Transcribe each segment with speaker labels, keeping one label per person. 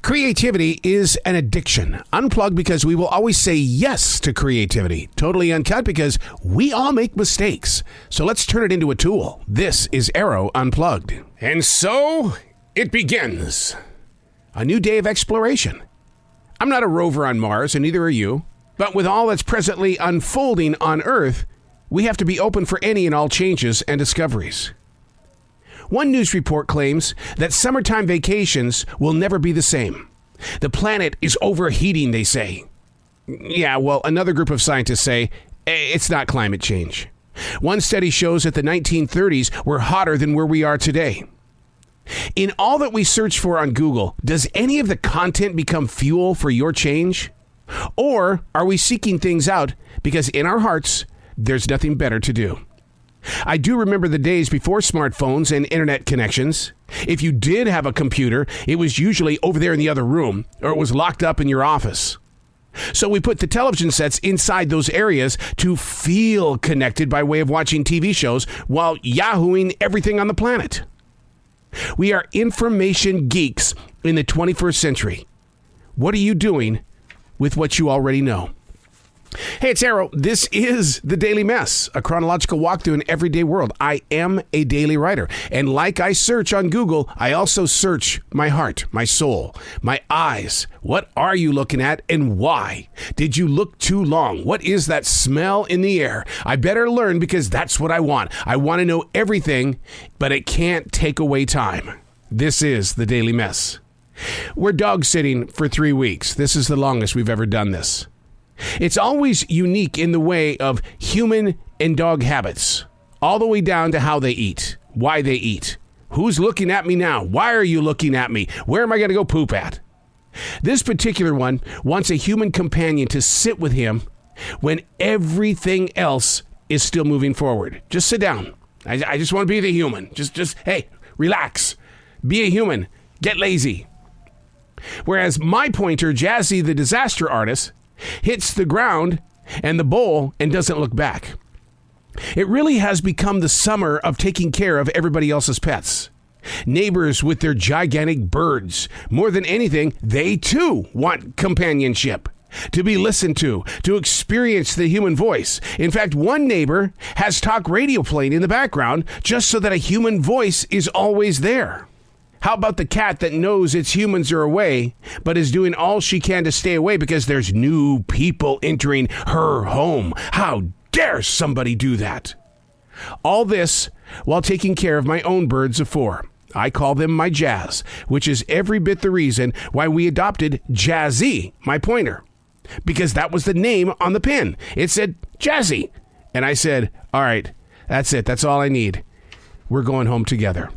Speaker 1: Creativity is an addiction. Unplugged because we will always say yes to creativity. Totally Uncut because we all make mistakes. So let's turn it into a tool. This is Arroe Unplugged. And so it begins. A new day of exploration. I'm not a rover on Mars, and neither are you. But with all that's presently unfolding on Earth, we have to be open for any and all changes and discoveries. One news report claims that summertime vacations will never be the same. The planet is overheating, they say. Yeah, well, another group of scientists say it's not climate change. One study shows that the 1930s were hotter than where we are today. In all that we search for on Google, does any of the content become fuel for your change? Or are we seeking things out because in our hearts, there's nothing better to do? I do remember the days before smartphones and internet connections. If you did have a computer, it was usually over there in the other room, or it was locked up in your office. So we put the television sets inside those areas to feel connected by way of watching TV shows while yahooing everything on the planet. We are information geeks in the 21st century. What are you doing with what you already know? Hey, it's Arroe. This is The Daily Mess, a chronological walk through an everyday world. I am a daily writer. And like I search on Google, I also search my heart, my soul, my eyes. What are you looking at and why? Did you look too long? What is that smell in the air? I better learn because that's what I want. I want to know everything, but it can't take away time. This is The Daily Mess. We're dog sitting for 3 weeks. This is the longest we've ever done this. It's always unique in the way of human and dog habits, all the way down to how they eat, why they eat, who's looking at me now, why are you looking at me, where am I going to go poop at? This particular one wants a human companion to sit with him when everything else is still moving forward. Just sit down. I just want to be the human. Just hey, relax. Be a human. Get lazy. Whereas my pointer, Jazzy the disaster artist, hits the ground and the bowl and doesn't look back. It really has become the summer of taking care of everybody else's pets. Neighbors with their gigantic birds. More than anything, they too want companionship, to be listened to experience the human voice. In fact, one neighbor has talk radio playing in the background just so that a human voice is always there. How about the cat that knows its humans are away, but is doing all she can to stay away because there's new people entering her home? How dare somebody do that? All this while taking care of my own birds of 4. I call them my Jazz, which is every bit the reason why we adopted Jazzy, my pointer, because that was the name on the pin. It said Jazzy. And I said, all right, that's it. That's all I need. We're going home together.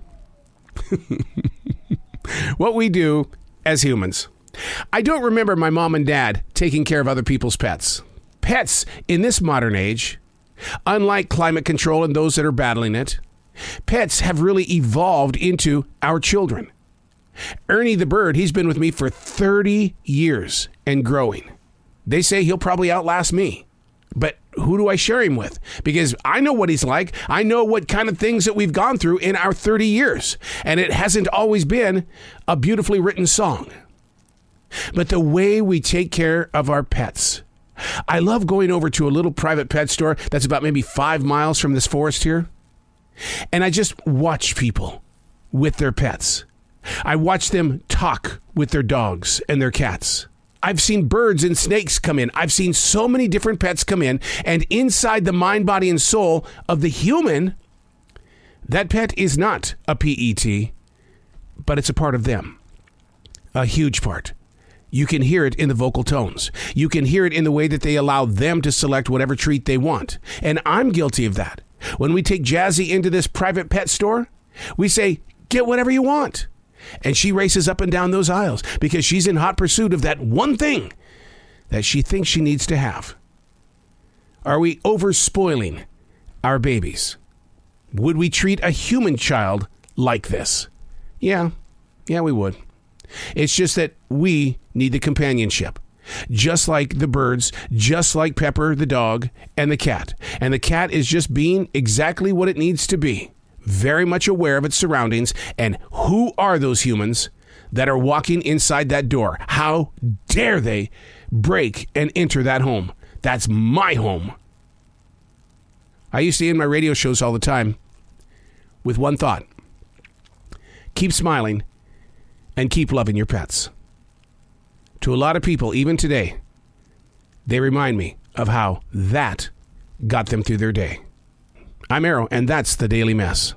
Speaker 1: What we do as humans. I don't remember my mom and dad taking care of other people's pets. Pets in this modern age, unlike climate control and those that are battling it, pets have really evolved into our children. Ernie the bird, he's been with me for 30 years and growing. They say he'll probably outlast me. But who do I share him with? Because I know what he's like. I know what kind of things that we've gone through in our 30 years. And it hasn't always been a beautifully written song. But the way we take care of our pets. I love going over to a little private pet store that's about maybe 5 miles from this forest here. And I just watch people with their pets. I watch them talk with their dogs and their cats. I've seen birds and snakes come in. I've seen so many different pets come in. And inside the mind, body, and soul of the human, that pet is not a PET, but it's a part of them. A huge part. You can hear it in the vocal tones. You can hear it in the way that they allow them to select whatever treat they want. And I'm guilty of that. When we take Jazzy into this private pet store, we say, get whatever you want. And she races up and down those aisles because she's in hot pursuit of that one thing that she thinks she needs to have. Are we overspoiling our babies? Would we treat a human child like this? Yeah, we would. It's just that we need the companionship. Just like the birds, just like Pepper the dog and the cat. And the cat is just being exactly what it needs to be. Very much aware of its surroundings. And who are those humans that are walking inside that door. How dare they break and enter that home? That's my home. I used to end my radio shows all the time with one thought. Keep smiling and keep loving your pets. To a lot of people, even today, they remind me of how that got them through their day. I'm Arroe, and that's the Daily Mess.